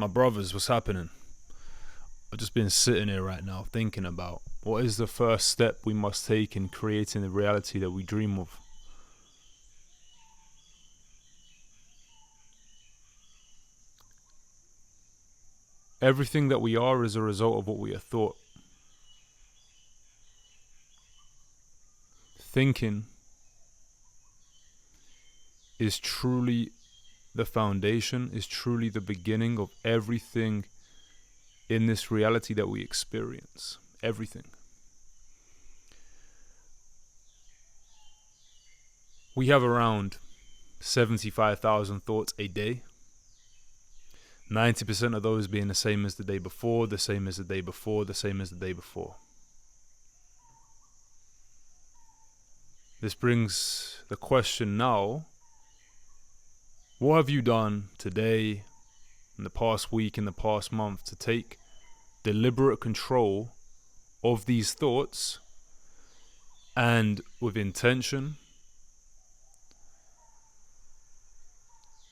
My brothers, what's happening? I've just been sitting here right now thinking about what is the first step we must take in creating the reality that we dream of. Everything that we are is a result of what we have thought. Thinking is truly the foundation, is truly the beginning of everything in this reality that we experience. Everything. We have around 75,000 thoughts a day. 90% of those being the same as the day before, the same as the day before, the same as the day before. This brings the question now, what have you done today, in the past week, in the past month, to take deliberate control of these thoughts and with intention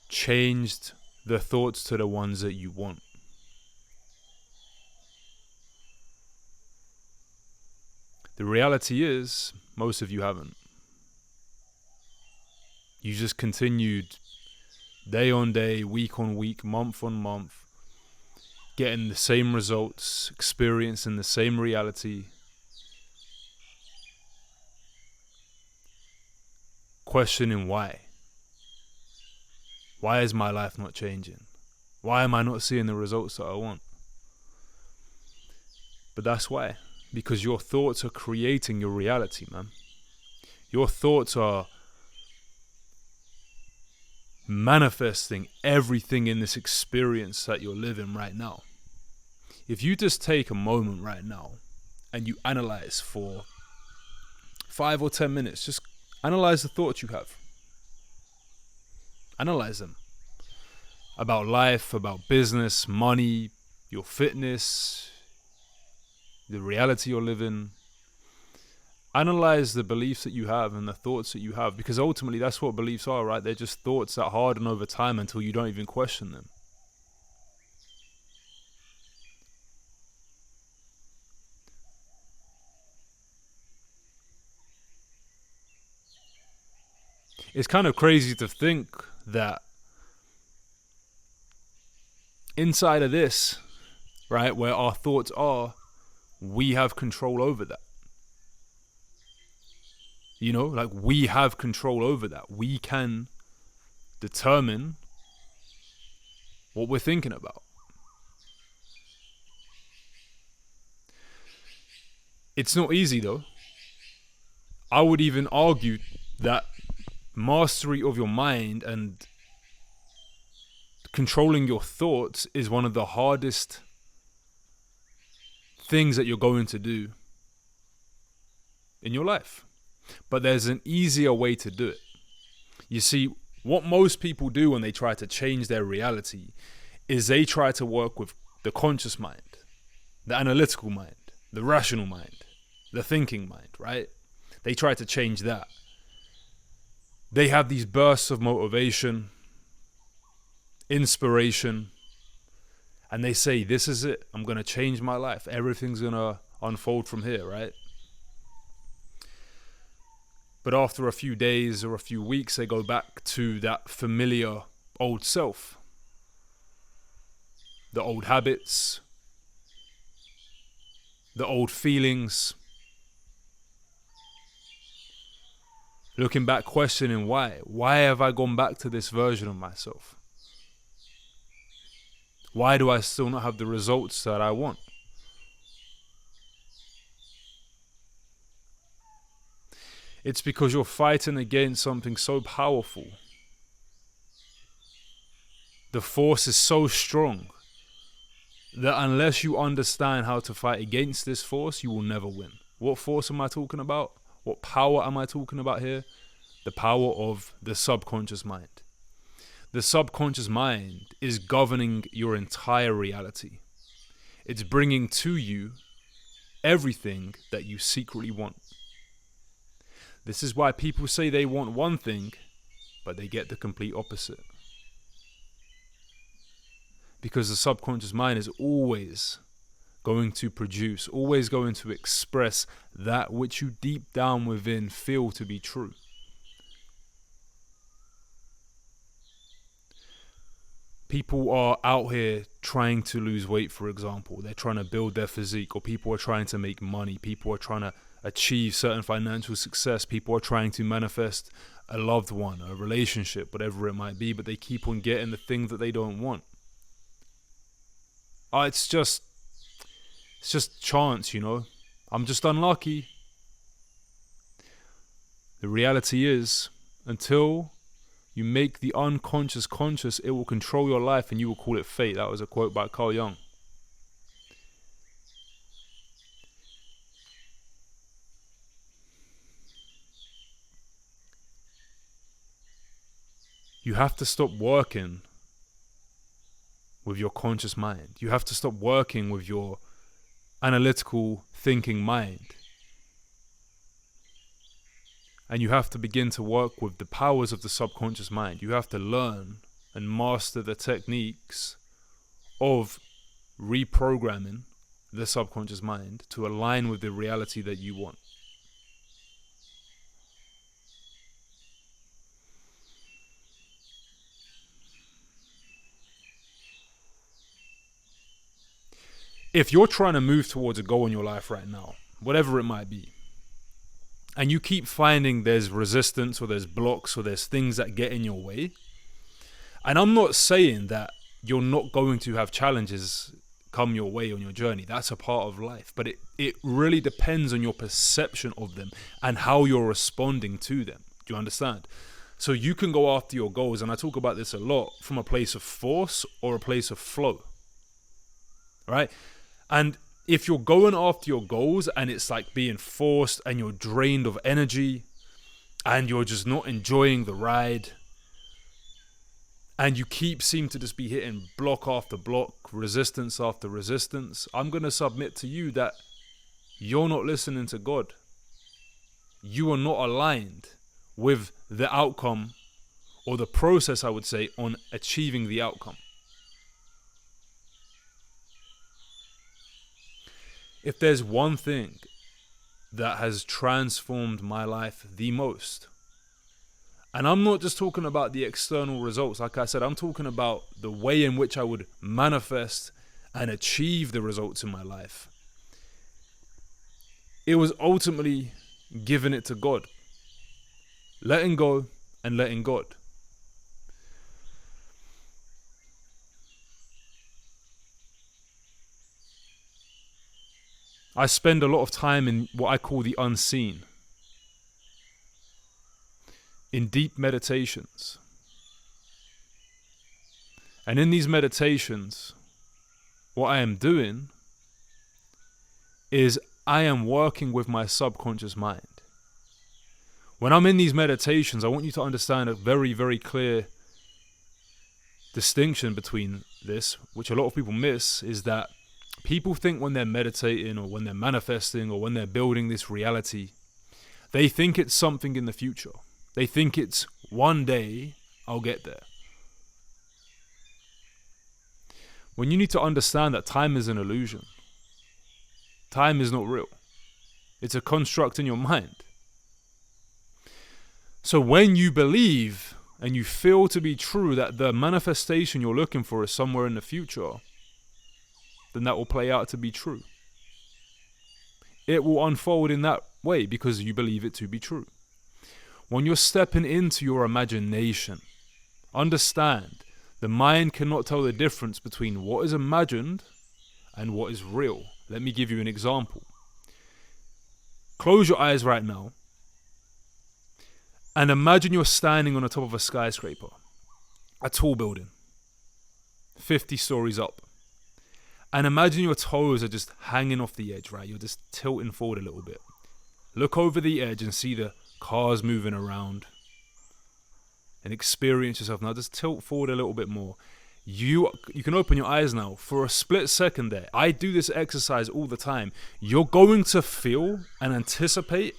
changed the thoughts to the ones that you want? The reality is, most of you haven't. You just continued day on day, week on week, month on month, getting the same results, experiencing the same reality, questioning why. Why is my life not changing? Why am I not seeing the results that I want? But that's why. Because your thoughts are creating your reality, man. Your thoughts are manifesting everything in this experience that you're living right now. If you just take a moment right now and you analyze for 5 or 10 minutes, just analyze the thoughts you have. Analyze them. About life, about business, money, your fitness, the reality you're living. Analyze the beliefs that you have and the thoughts that you have, because ultimately that's what beliefs are, right? They're just thoughts that harden over time until you don't even question them. It's kind of crazy to think that inside of this, right, where our thoughts are, we have control over that. You know, like we have control over that. We can determine what we're thinking about. It's not easy though. I would even argue that mastery of your mind and controlling your thoughts is one of the hardest things that you're going to do in your life. But there's an easier way to do it. You see, what most people do when they try to change their reality is they try to work with the conscious mind, the analytical mind, the rational mind, the thinking mind, right? They try to change that. They have these bursts of motivation, inspiration, and they say, this is it. I'm going to change my life. Everything's going to unfold from here, right? But after a few days or a few weeks, they go back to that familiar old self. The old habits, the old feelings. Looking back, questioning why. Why have I gone back to this version of myself? Why do I still not have the results that I want? It's because you're fighting against something so powerful. The force is so strong that unless you understand how to fight against this force, you will never win. What force am I talking about? What power am I talking about here? The power of the subconscious mind. The subconscious mind is governing your entire reality. It's bringing to you everything that you secretly want. This is why people say they want one thing, but they get the complete opposite. because the subconscious mind is always going to produce, always going to express that which you deep down within feel to be true. People are out here trying to lose weight, for example. They're trying to build their physique, or people are trying to make money. People are trying to achieve certain financial success. People are trying to manifest a loved one, a relationship, whatever it might be, but they keep on getting the thing that they don't want. It's just chance, you know. I'm just unlucky. The reality is, until you make the unconscious conscious, it will control your life and you will call it fate. That was a quote by Carl Jung. You have to stop working with your conscious mind. You have to stop working with your analytical thinking mind. And you have to begin to work with the powers of the subconscious mind. You have to learn and master the techniques of reprogramming the subconscious mind to align with the reality that you want. If you're trying to move towards a goal in your life right now, whatever it might be, and you keep finding there's resistance or there's blocks or there's things that get in your way, and I'm not saying that you're not going to have challenges come your way on your journey. That's a part of life, but it really depends on your perception of them and how you're responding to them. Do you understand? So you can go after your goals, and I talk about this a lot, from a place of force or a place of flow, right? And if you're going after your goals and it's like being forced and you're drained of energy and you're just not enjoying the ride and you seem to just be hitting block after block, resistance after resistance, I'm going to submit to you that you're not listening to God. You are not aligned with the outcome, or the process, I would say, on achieving the outcome. If there's one thing that has transformed my life the most, and I'm not just talking about the external results, like I said, I'm talking about the way in which I would manifest and achieve the results in my life. It was ultimately giving it to God, letting go and letting God. I spend a lot of time in what I call the unseen, in deep meditations. And in these meditations, what I am doing is I am working with my subconscious mind. When I'm in these meditations, I want you to understand a very, very clear distinction between this, which a lot of people miss, is that people think when they're meditating or when they're manifesting or when they're building this reality, they think it's something in the future. They think it's one day I'll get there. When you need to understand that time is an illusion. Time is not real. It's a construct in your mind. So when you believe and you feel to be true that the manifestation you're looking for is somewhere in the future, then that will play out to be true. It will unfold in that way because you believe it to be true. When you're stepping into your imagination, understand the mind cannot tell the difference between what is imagined and what is real. Let me give you an example. Close your eyes right now and imagine you're standing on the top of a skyscraper, a tall building, 50 stories up. And imagine your toes are just hanging off the edge, right? You're just tilting forward a little bit. Look over the edge and see the cars moving around. And experience yourself. Now just tilt forward a little bit more. You can open your eyes now. For a split second there, I do this exercise all the time. You're going to feel and anticipate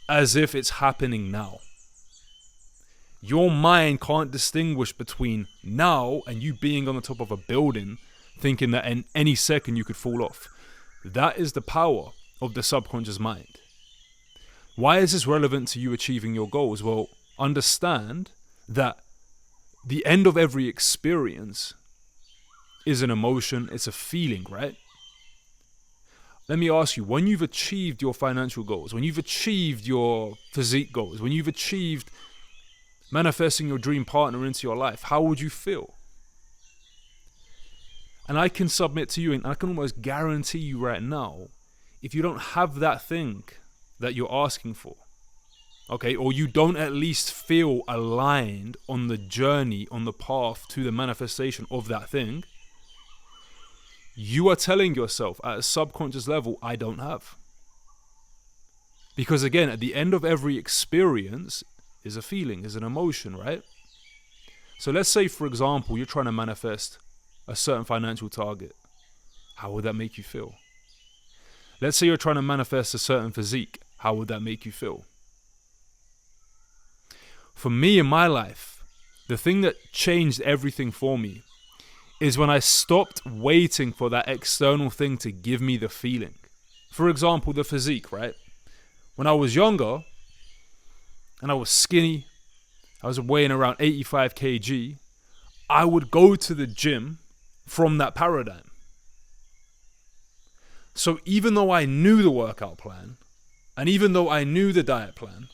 as if it's happening now. Your mind can't distinguish between now and you being on the top of a building thinking that in any second you could fall off. That is the power of the subconscious mind. Why is this relevant to you achieving your goals? Well, understand that the end of every experience is an emotion, it's a feeling, right? Let me ask you, when you've achieved your financial goals, when you've achieved your physique goals, when you've achieved manifesting your dream partner into your life, how would you feel? And I can submit to you, and I can almost guarantee you right now, if you don't have that thing that you're asking for, okay, or you don't at least feel aligned on the journey, on the path to the manifestation of that thing, you are telling yourself at a subconscious level, I don't have. Because again, at the end of every experience is a feeling, is an emotion, right? So let's say, for example, you're trying to manifest a certain financial target. How would that make you feel? Let's say you're trying to manifest a certain physique. How would that make you feel? For me in my life, the thing that changed everything for me is when I stopped waiting for that external thing to give me the feeling. For example, the physique, right? When I was younger and I was skinny, I was weighing around 85 kg, I would go to the gym from that paradigm. So even though I knew the workout plan, and even though I knew the diet plan,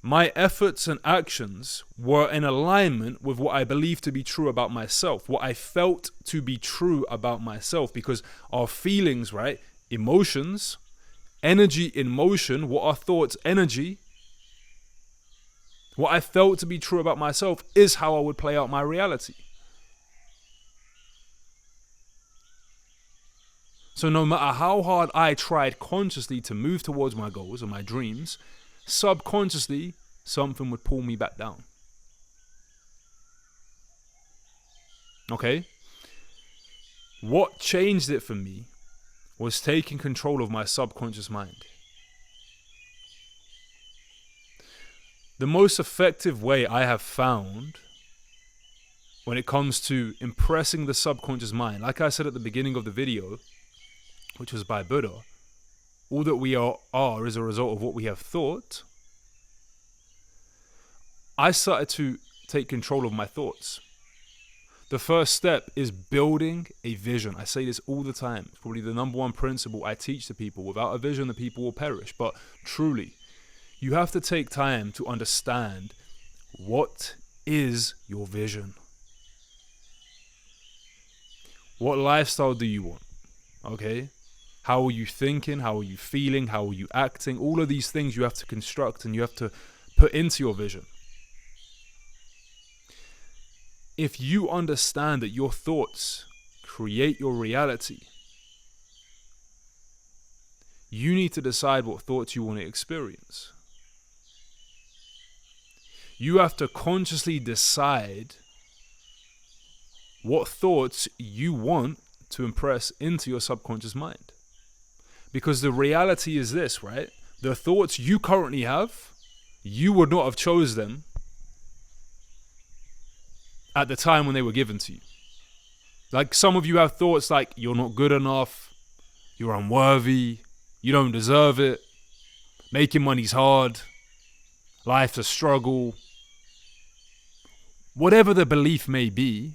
my efforts and actions were in alignment with what I believed to be true about myself, what I felt to be true about myself, because our feelings, right? Emotions, energy in motion, what are thoughts, energy, what I felt to be true about myself is how I would play out my reality. So no matter how hard I tried consciously to move towards my goals or my dreams, subconsciously, something would pull me back down. Okay? What changed it for me was taking control of my subconscious mind. The most effective way I have found when it comes to impressing the subconscious mind, like I said at the beginning of the video, which was by Buddha, all that we are is a result of what we have thought. I started to take control of my thoughts. The first step is building a vision. I say this all the time. It's probably the number one principle I teach to people. Without a vision, the people will perish. But truly, you have to take time to understand what is your vision. What lifestyle do you want? Okay? How are you thinking? How are you feeling? How are you acting? All of these things you have to construct and you have to put into your vision. If you understand that your thoughts create your reality, you need to decide what thoughts you want to experience. You have to consciously decide what thoughts you want to impress into your subconscious mind. Because the reality is this, right? The thoughts you currently have, you would not have chose them at the time when they were given to you. Like some of you have thoughts like you're not good enough, you're unworthy, you don't deserve it, making money's hard, life's a struggle. Whatever the belief may be,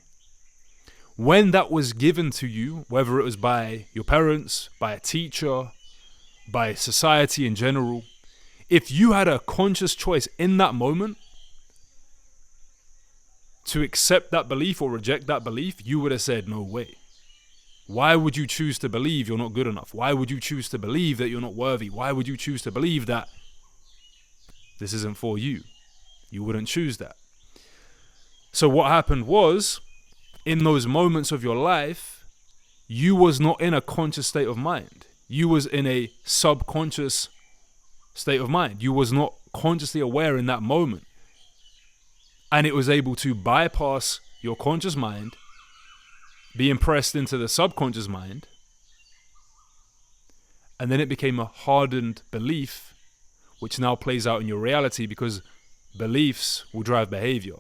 when that was given to you, whether it was by your parents, by a teacher, by society in general, if you had a conscious choice in that moment to accept that belief or reject that belief, you would have said, no way. Why would you choose to believe you're not good enough? Why would you choose to believe that you're not worthy? Why would you choose to believe that this isn't for you? You wouldn't choose that. So what happened was, in those moments of your life, you was not in a conscious state of mind. You was in a subconscious state of mind. You was not consciously aware in that moment. And it was able to bypass your conscious mind, be impressed into the subconscious mind, and then it became a hardened belief, which now plays out in your reality because Beliefs will drive behavior.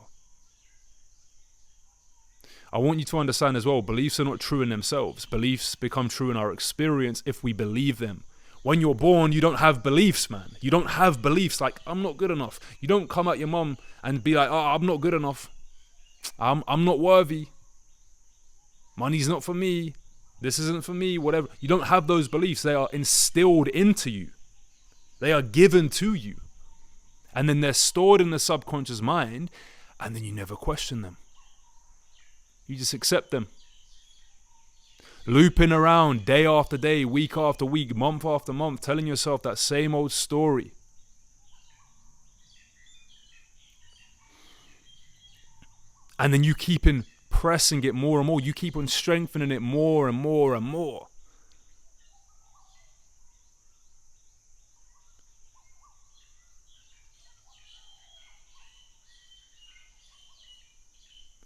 I want you to understand as well, beliefs are not true in themselves. Beliefs become true in our experience if we believe them. When you're born, you don't have beliefs, man. You don't have beliefs like, I'm not good enough. You don't come at your mum and be like, oh, I'm not good enough. I'm not worthy. Money's not for me. This isn't for me, whatever. You don't have those beliefs. They are instilled into you. They are given to you. And then they're stored in the subconscious mind, and then you never question them. You just accept them. Looping around day after day, week after week, month after month, telling yourself that same old story. And then you keep on pressing it more and more. You keep on strengthening it more and more and more.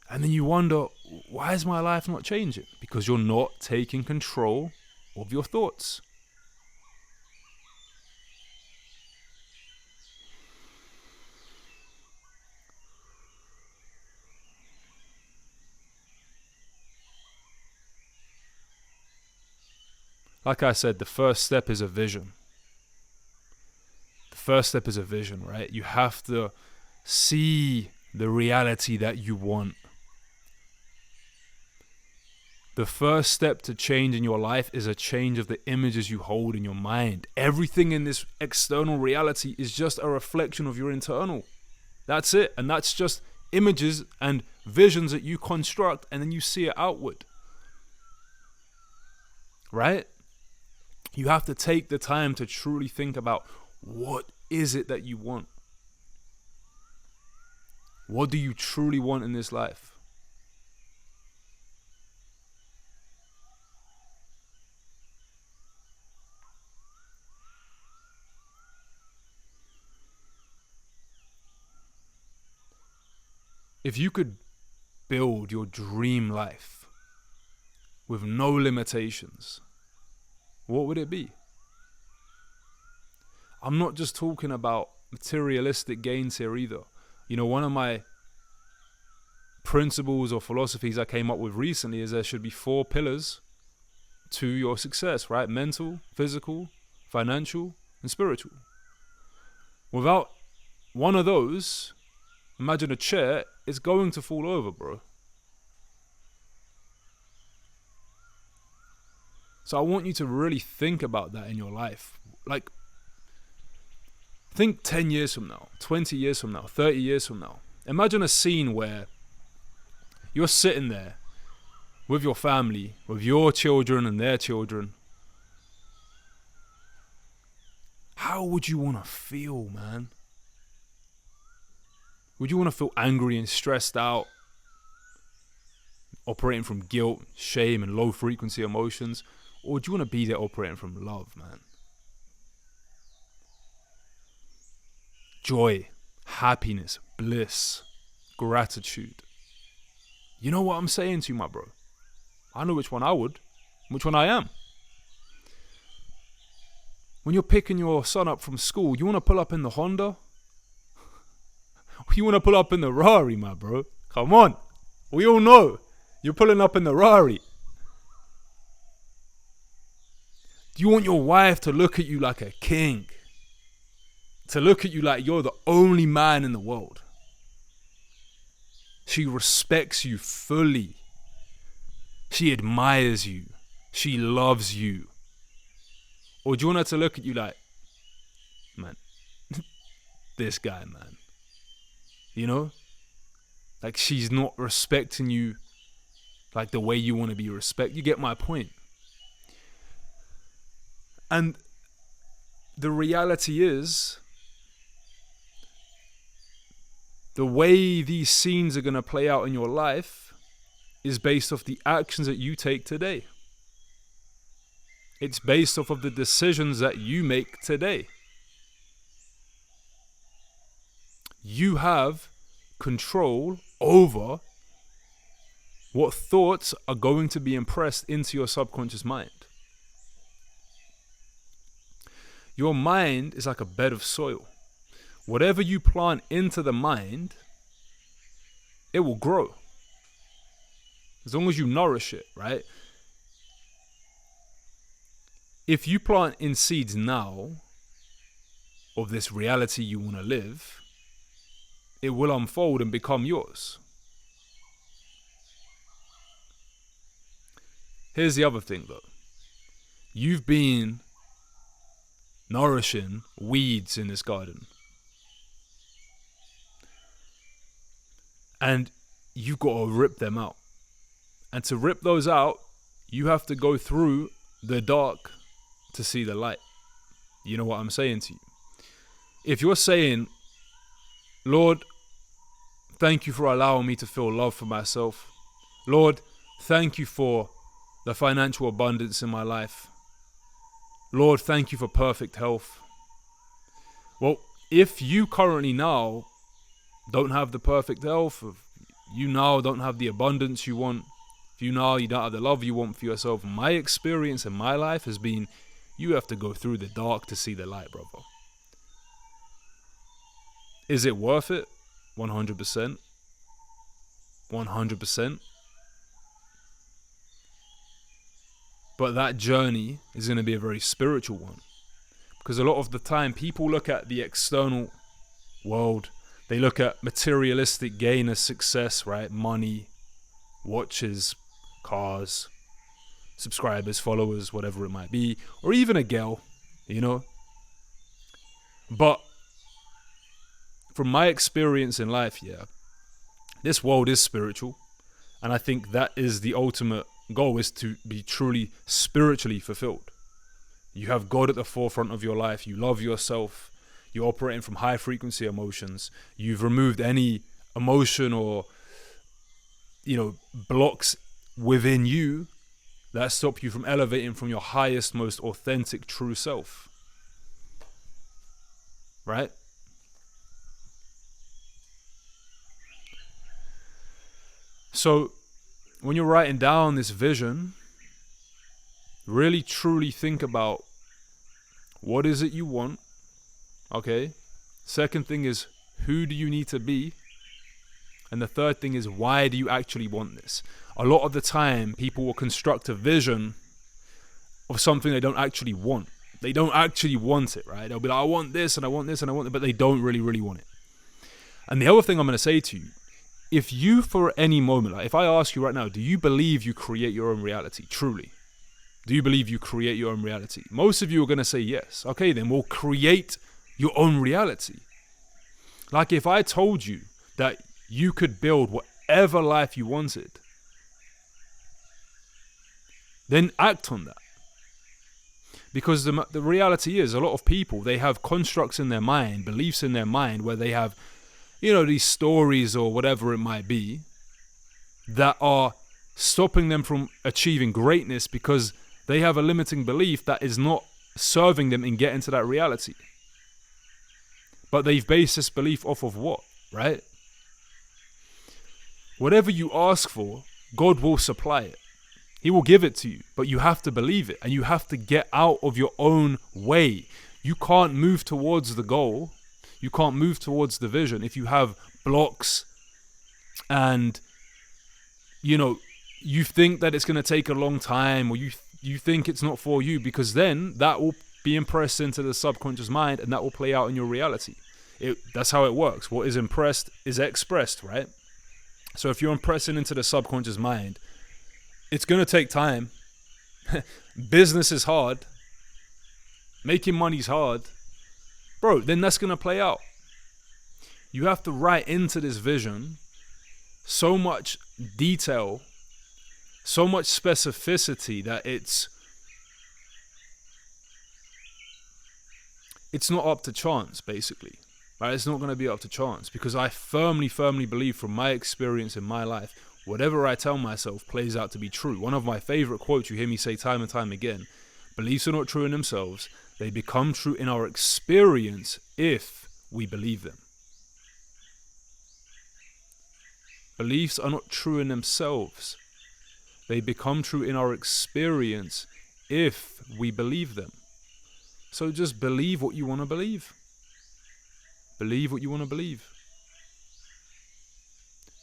And then you wonder, why is my life not changing? Because you're not taking control of your thoughts. Like I said, the first step is a vision. The first step is a vision, right? You have to see the reality that you want. The first step to change in your life is a change of the images you hold in your mind. Everything in this external reality is just a reflection of your internal. That's it. And that's just images and visions that you construct, and then you see it outward. Right? You have to take the time to truly think about, what is it that you want? What do you truly want in this life? If you could build your dream life with no limitations, what would it be? I'm not just talking about materialistic gains here either. You know, one of my principles or philosophies I came up with recently is there should be 4 pillars to your success, right? Mental, physical, financial, and spiritual. Without one of those, imagine a chair, it's going to fall over, bro. So I want you to really think about that in your life. Like, think 10 years from now, 20 years from now, 30 years from now. Imagine a scene where you're sitting there with your family, with your children and their children. How would you want to feel, man? Would you want to feel angry and stressed out, operating from guilt, shame, and low frequency emotions? Or do you want to be there operating from love, man? Joy, happiness, bliss, gratitude. You know what I'm saying to you, my bro? I know which one I would, which one I am. When you're picking your son up from school, you want to pull up in the Honda? You want to pull up in the Rari, my bro? Come on. We all know you're pulling up in the Rari. Do you want your wife to look at you like a king? To look at you like you're the only man in the world? She respects you fully. She admires you. She loves you. Or do you want her to look at you like, man, this guy, man? You know? Like, she's not respecting you like the way you want to be respected. You get my point. And the reality is, the way these scenes are going to play out in your life is based off the actions that you take today. It's based off of the decisions that you make today. You have control over what thoughts are going to be impressed into your subconscious mind. Your mind is like a bed of soil. whatever you plant into the mind, it will grow. As long as you nourish it, right? If you plant in seeds now of this reality you want to live, it will unfold and become yours. Here's the other thing though. You've been nourishing weeds in this garden. And you've got to rip them out. And to rip those out, you have to go through the dark to see the light. You know what I'm saying to you? If you're saying, Lord, thank you for allowing me to feel love for myself. Lord, thank you for the financial abundance in my life. Lord, thank you for perfect health. Well, if you currently now don't have the perfect health, if you now don't have the abundance you want, if you now you don't have the love you want for yourself, my experience in my life has been you have to go through the dark to see the light, brother. Is it worth it? 100%. 100%. But that journey is going to be a very spiritual one. Because a lot of the time, people look at the external world. They look at materialistic gain as success, right? Money, watches, cars, subscribers, followers, whatever it might be. Or even a girl, you know. But from my experience in life, yeah, this world is spiritual. And I think that is the ultimate goal, is to be truly spiritually fulfilled. You have God at the forefront of your life. You love yourself. You're operating from high frequency emotions. You've removed any emotion or, blocks within you that stop you from elevating from your highest, most authentic, true self. Right? So when you're writing down this vision, really truly think about what is it you want. Okay. Second thing is, who do you need to be? And the third thing is, why do you actually want this? A lot of the time, people will construct a vision of something they don't actually want. They don't actually want it, right? They'll be like, I want this and I want this and I want it, but they don't really, really want it. And the other thing I'm going to say to you, if you for any moment, like if I ask you right now, do you believe you create your own reality? Truly. Do you believe you create your own reality? Most of you are going to say yes. Okay, then we'll create your own reality. Like if I told you that you could build whatever life you wanted, then act on that. Because the reality is, a lot of people, they have constructs in their mind, beliefs in their mind, where they have, these stories or whatever it might be that are stopping them from achieving greatness because they have a limiting belief that is not serving them in getting to that reality. But they've based this belief off of what, right? Whatever you ask for, God will supply it. He will give it to you, but you have to believe it and you have to get out of your own way. You can't move towards the goal. You can't move towards the vision if you have blocks and, you think that it's going to take a long time, or you think it's not for you, because then that will be impressed into the subconscious mind and that will play out in your reality. That's how it works. What is impressed is expressed, right? So if you're impressing into the subconscious mind, it's going to take time. Business is hard. Making money's hard. Bro, then that's going to play out. You have to write into this vision so much detail, so much specificity that it's not up to chance, basically. Right? It's not going to be up to chance, because I firmly believe from my experience in my life, whatever I tell myself plays out to be true. One of my favorite quotes you hear me say time and time again, beliefs are not true in themselves. They become true in our experience if we believe them. Beliefs are not true in themselves. They become true in our experience if we believe them. So just believe what you want to believe. Believe what you want to believe.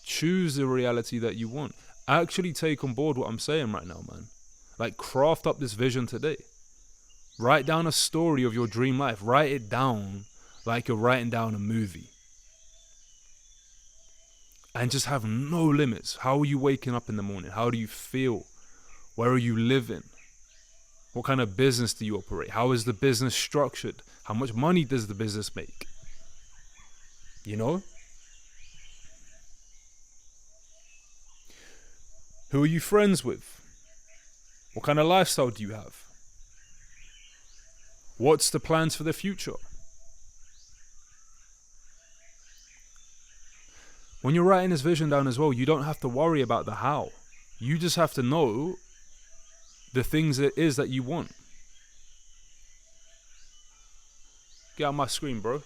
Choose the reality that you want. Actually take on board what I'm saying right now, man. Like, craft up this vision today. Write down a story of your dream life. Write it down like you're writing down a movie. And just have no limits. How are you waking up in the morning? How do you feel? Where are you living? What kind of business do you operate? How is the business structured? How much money does the business make? You know? Who are you friends with? What kind of lifestyle do you have? What's the plans for the future? When you're writing this vision down as well, you don't have to worry about the how. You just have to know the things it is that you want. Get out my screen, bro.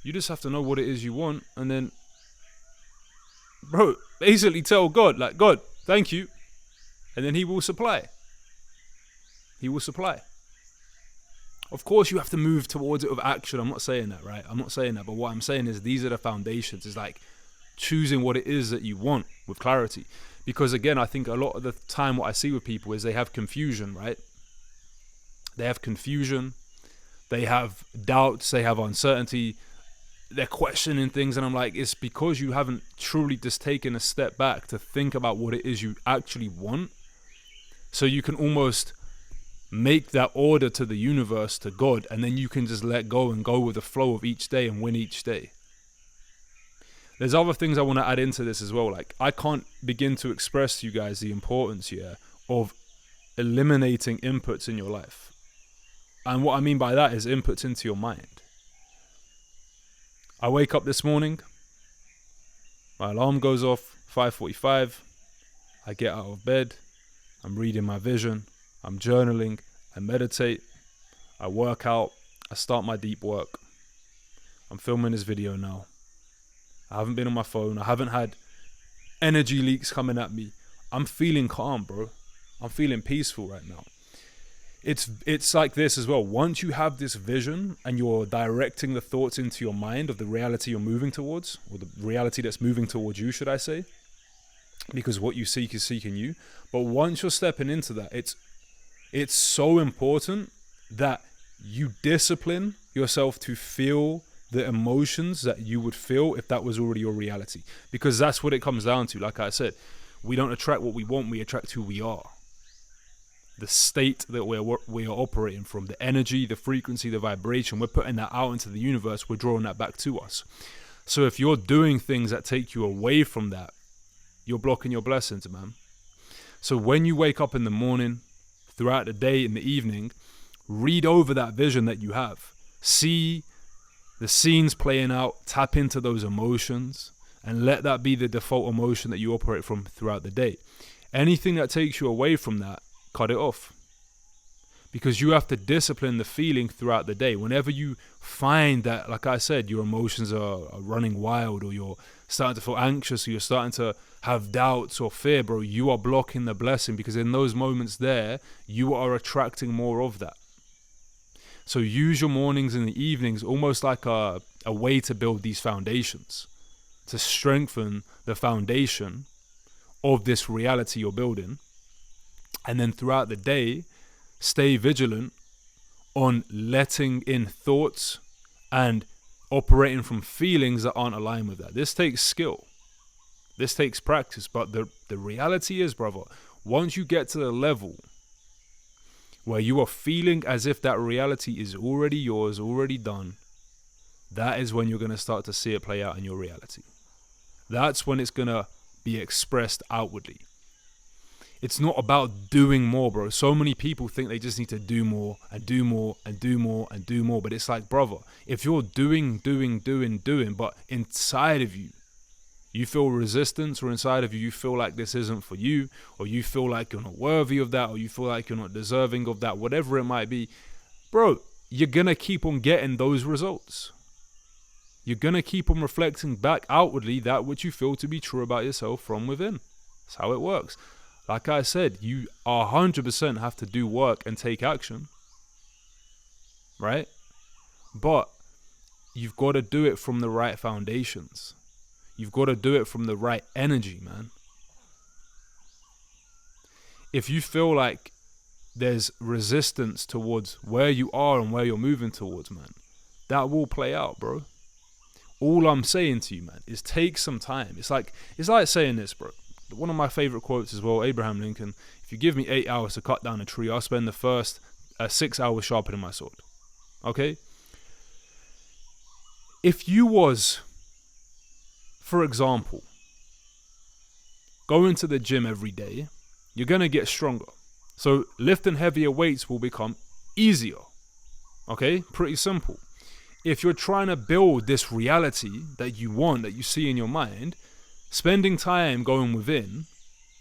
You just have to know what it is you want, and then, bro, basically tell God, like, God, thank you. And then he will supply. He will supply. Of course, you have to move towards it with action. I'm not saying that, right? I'm not saying that. But what I'm saying is these are the foundations. It's like choosing what it is that you want with clarity. Because again, I think a lot of the time what I see with people is they have confusion, right? They have confusion. They have doubts. They have uncertainty. They're questioning things. And I'm like, it's because you haven't truly just taken a step back to think about what it is you actually want. So you can almost make that order to the universe, to God, and then you can just let go and go with the flow of each day and win each day. There's other things I want to add into this as well. Like, I can't begin to express to you guys the importance here of eliminating inputs in your life. And what I mean by that is inputs into your mind. I wake up this morning, my alarm goes off, 5:45, I get out of bed, I'm reading my vision, I'm journaling, I meditate, I work out, I start my deep work. I'm filming this video now. I haven't been on my phone, I haven't had energy leaks coming at me. I'm feeling calm, bro. I'm feeling peaceful right now. It's like this as well. Once you have this vision and you're directing the thoughts into your mind of the reality you're moving towards, or the reality that's moving towards you, should I say, because what you seek is seeking you. But once you're stepping into that, it's so important that you discipline yourself to feel the emotions that you would feel if that was already your reality. Because that's what it comes down to. Like I said, we don't attract what we want, we attract who we are. The state that we are operating from, the energy, the frequency, the vibration, we're putting that out into the universe, we're drawing that back to us. So if you're doing things that take you away from that, you're blocking your blessings, man. So when you wake up in the morning, throughout the day, in the evening, read over that vision that you have. See the scenes playing out, tap into those emotions, and let that be the default emotion that you operate from throughout the day. Anything that takes you away from that, cut it off. Because you have to discipline the feeling throughout the day. Whenever you find that, like I said, your emotions are running wild, or you're starting to feel anxious, or you're starting to have doubts or fear, bro, you are blocking the blessing, because in those moments there, you are attracting more of that. So use your mornings and the evenings almost like a way to build these foundations, to strengthen the foundation of this reality you're building. And then throughout the day, stay vigilant on letting in thoughts and operating from feelings that aren't aligned with that. This takes skill. This takes practice. But the reality is, brother, once you get to the level where you are feeling as if that reality is already yours, already done, that is when you're going to start to see it play out in your reality. That's when it's going to be expressed outwardly. It's not about doing more, bro. So many people think they just need to do more and do more and do more and do more. But it's like, brother, if you're doing, but inside of you, you feel resistance, or inside of you, you feel like this isn't for you, or you feel like you're not worthy of that, or you feel like you're not deserving of that, whatever it might be, bro, you're going to keep on getting those results. You're going to keep on reflecting back outwardly that which you feel to be true about yourself from within. That's how it works. Like I said, you 100% have to do work and take action, right? But you've got to do it from the right foundations. You've got to do it from the right energy, man. If you feel like there's resistance towards where you are and where you're moving towards, man, that will play out, bro. All I'm saying to you, man, is take some time. It's like saying this, bro. One of my favorite quotes as well, Abraham Lincoln: if you give me 8 hours to cut down a tree, I'll spend the first 6 hours sharpening my sword. Okay? If you was, for example, going to the gym every day, you're going to get stronger. So lifting heavier weights will become easier. Okay? Pretty simple. If you're trying to build this reality that you want, that you see in your mind, spending time going within,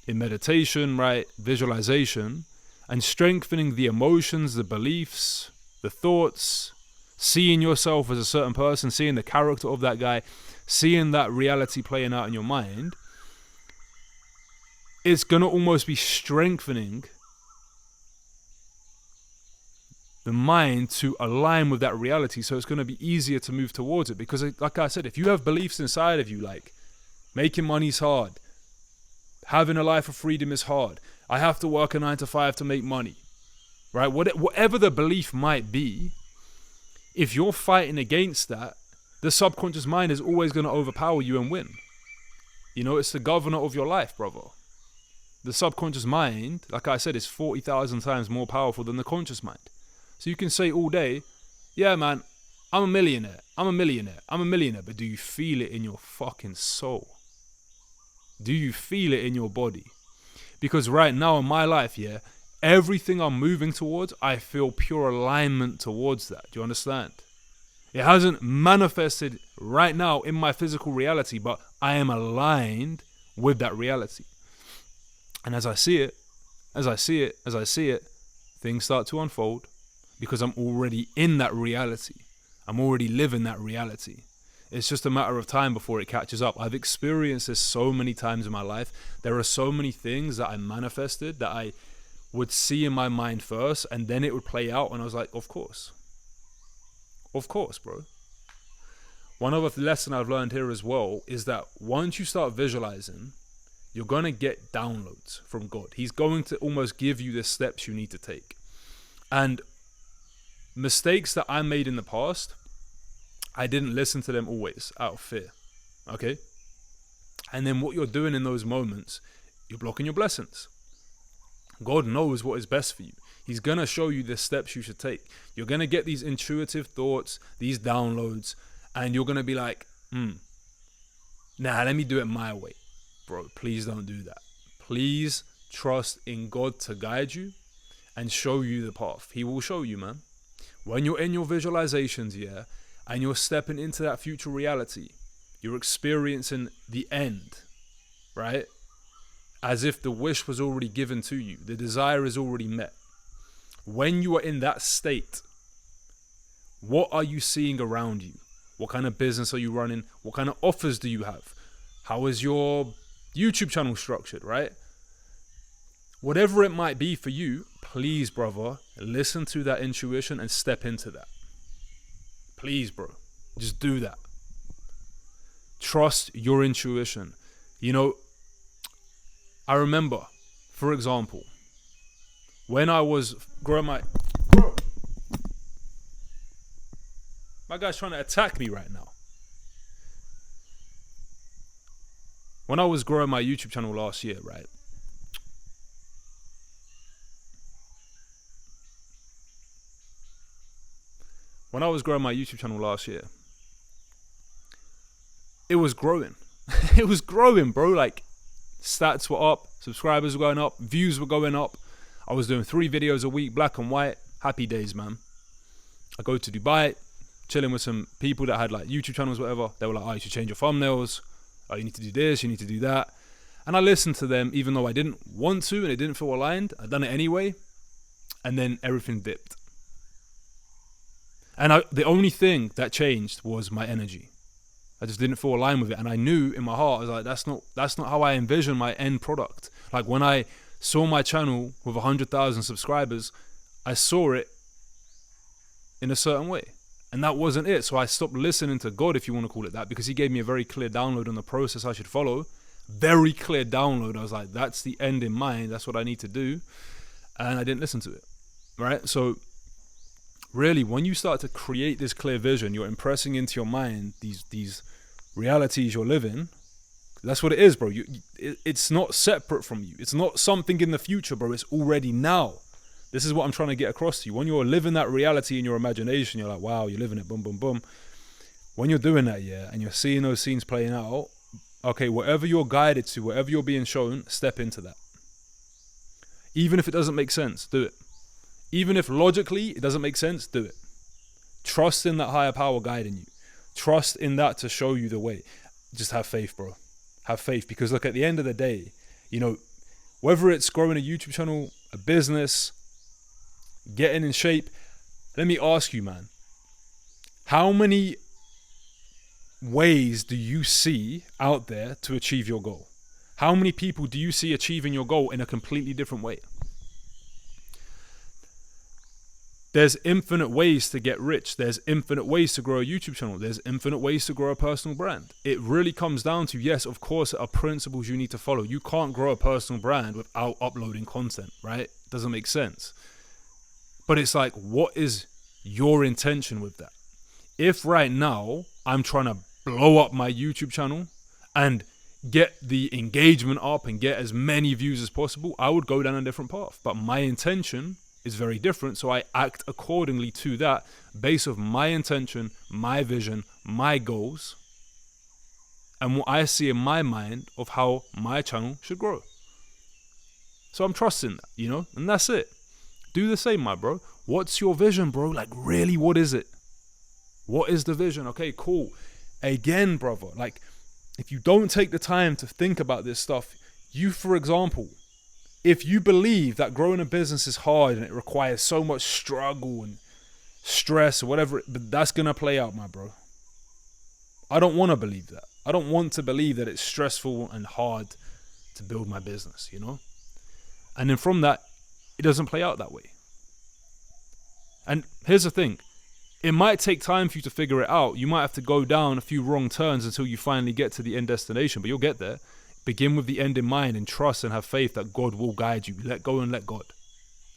in meditation, right, visualization, and strengthening the emotions, the beliefs, the thoughts, seeing yourself as a certain person, seeing the character of that guy, seeing that reality playing out in your mind, it's going to almost be strengthening the mind to align with that reality. So it's going to be easier to move towards it. Because like I said, if you have beliefs inside of you, like making money's hard, having a life of freedom is hard, I have to work a 9 to 5 to make money, right? Whatever the belief might be, if you're fighting against that, the subconscious mind is always going to overpower you and win. You know, it's the governor of your life, brother. The subconscious mind, like I said, is 40,000 times more powerful than the conscious mind. So you can say all day, yeah, man, I'm a millionaire, but do you feel it in your fucking soul? Do you feel it in your body? Because right now in my life, yeah, everything I'm moving towards, I feel pure alignment towards that. Do you understand? It hasn't manifested right now in my physical reality, but I am aligned with that reality. And as I see it, things start to unfold because I'm already in that reality. I'm already living that reality. It's just a matter of time before it catches up. I've experienced this so many times in my life. There are so many things that I manifested that I would see in my mind first, and then it would play out, and I was like, of course, bro. One other lesson I've learned here as well is that once you start visualizing, you're going to get downloads from God. He's going to almost give you the steps you need to take. And mistakes that I made in the past, I didn't listen to them always out of fear. Okay? And then what you're doing in those moments, you're blocking your blessings. God knows what is best for you. He's going to show you the steps you should take. You're going to get these intuitive thoughts, these downloads, and you're going to be like, nah, let me do it my way. Bro, please don't do that. Please trust in God to guide you and show you the path. He will show you, man. When you're in your visualizations, yeah, and you're stepping into that future reality, you're experiencing the end, right? As if the wish was already given to you. The desire is already met. When you are in that state, what are you seeing around you? What kind of business are you running? What kind of offers do you have? How is your YouTube channel structured, right? Whatever it might be for you, please, brother, listen to that intuition and step into that. Please, bro, just do that. Trust your intuition. You know, I remember, for example, when I was growing my guy's trying to attack me right now. When I was growing my YouTube channel last year, right? When I was growing my YouTube channel last year, it was growing. It was growing, bro. Like, stats were up, subscribers were going up, views were going up. I was doing 3 videos a week, black and white. Happy days, man. I go to Dubai, chilling with some people that had like YouTube channels, whatever. They were like, oh, you should change your thumbnails. Oh, you need to do this, you need to do that. And I listened to them even though I didn't want to and it didn't feel aligned. I'd done it anyway. And then everything dipped. And the only thing that changed was my energy. I just didn't feel aligned with it. And I knew in my heart, I was like, that's not how I envision my end product. Like when I saw my channel with 100,000 subscribers, I saw it in a certain way. And that wasn't it. So I stopped listening to God, if you want to call it that, because he gave me a very clear download on the process I should follow. Very clear download. I was like, that's the end in mind. That's what I need to do. And I didn't listen to it. Right? So really, when you start to create this clear vision, you're impressing into your mind these realities you're living. That's what it is, bro. It's not separate from you. It's not something in the future, bro. It's already now. This is what I'm trying to get across to you. When you're living that reality in your imagination, you're like, wow, you're living it, boom, boom, boom. When you're doing that, yeah, and you're seeing those scenes playing out, okay, whatever you're guided to, whatever you're being shown, step into that. Even if it doesn't make sense, do it. Even if logically it doesn't make sense, do it. Trust in that higher power guiding you. Trust in that to show you the way. Just have faith, bro. Have faith, because look, at the end of the day, you know, whether it's growing a YouTube channel, a business, getting in shape, let me ask you, man, how many ways do you see out there to achieve your goal? How many people do you see achieving your goal in a completely different way? There's infinite ways to get rich. There's infinite ways to grow a YouTube channel. There's infinite ways to grow a personal brand. It really comes down to, yes, of course, there are principles you need to follow. You can't grow a personal brand without uploading content, right? Doesn't make sense. But it's like, what is your intention with that? If right now I'm trying to blow up my YouTube channel and get the engagement up and get as many views as possible, I would go down a different path. But my intention is very different, so I act accordingly to that based on my intention, my vision, my goals, and what I see in my mind of how my channel should grow. So I'm trusting that, you know, and that's it. Do the same, my bro. What's your vision, bro? Like, really, what is it? What is the vision? Okay, cool. Again, brother, like, if you don't take the time to think about this stuff, you, for example, if you believe that growing a business is hard and it requires so much struggle and stress or whatever, but that's going to play out, my bro. I don't want to believe that. I don't want to believe that it's stressful and hard to build my business, you know? And then from that, it doesn't play out that way. And here's the thing. It might take time for you to figure it out. You might have to go down a few wrong turns until you finally get to the end destination, but you'll get there. Begin with the end in mind and trust and have faith that God will guide you. Let go and let God.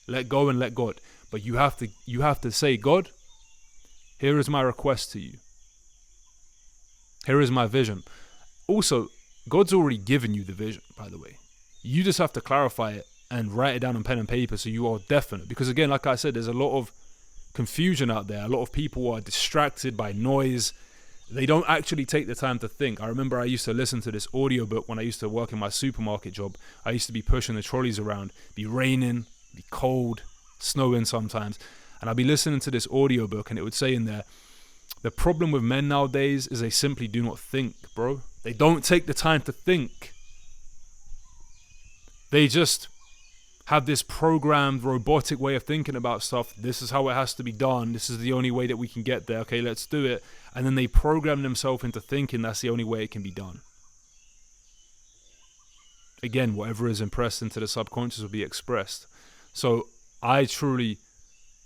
Let go and let God. But you have to say, God, here is my request to you. Here is my vision. Also, God's already given you the vision, by the way. You just have to clarify it and write it down on pen and paper so you are definite. Because again, like I said, there's a lot of confusion out there. A lot of people are distracted by noise. They don't actually take the time to think. I remember I used to listen to this audiobook when I used to work in my supermarket job. I used to be pushing the trolleys around, be raining, be cold, snowing sometimes. And I'd be listening to this audiobook and it would say in there, the problem with men nowadays is they simply do not think, bro. They don't take the time to think. They just have this programmed, robotic way of thinking about stuff. This is how it has to be done. This is the only way that we can get there. Okay, let's do it. And then they program themselves into thinking that's the only way it can be done. Again, whatever is impressed into the subconscious will be expressed. So I truly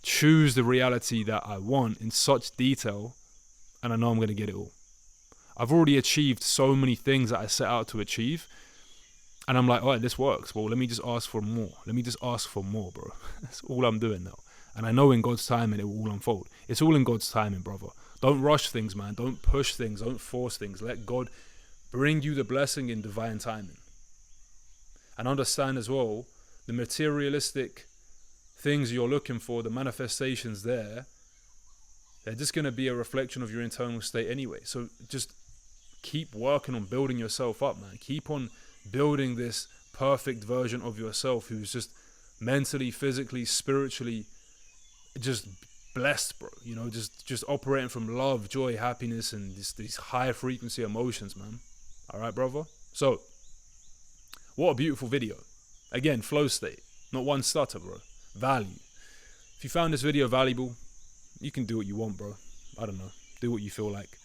choose the reality that I want in such detail, and I know I'm going to get it all. I've already achieved so many things that I set out to achieve. And I'm like, all right, this works. Well, let me just ask for more. Let me just ask for more, bro. That's all I'm doing now. And I know in God's timing, it will all unfold. It's all in God's timing, brother. Don't rush things, man. Don't push things. Don't force things. Let God bring you the blessing in divine timing. And understand as well, the materialistic things you're looking for, the manifestations there, they're just going to be a reflection of your internal state anyway. So just keep working on building yourself up, man. Keep on building this perfect version of yourself who's just mentally, physically, spiritually just blessed, bro. You know, just operating from love, joy, happiness, and these high frequency emotions, man. All right, brother? So, what a beautiful video. Again, flow state. Not one stutter, bro. Value. If you found this video valuable, you can do what you want, bro. I don't know. Do what you feel like.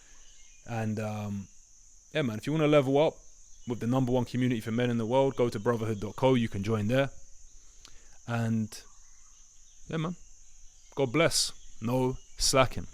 And, yeah, man, if you want to level up with the #1 community for men in the world, go to brotherhood.co. You can join there. And yeah, man, God bless. No slacking.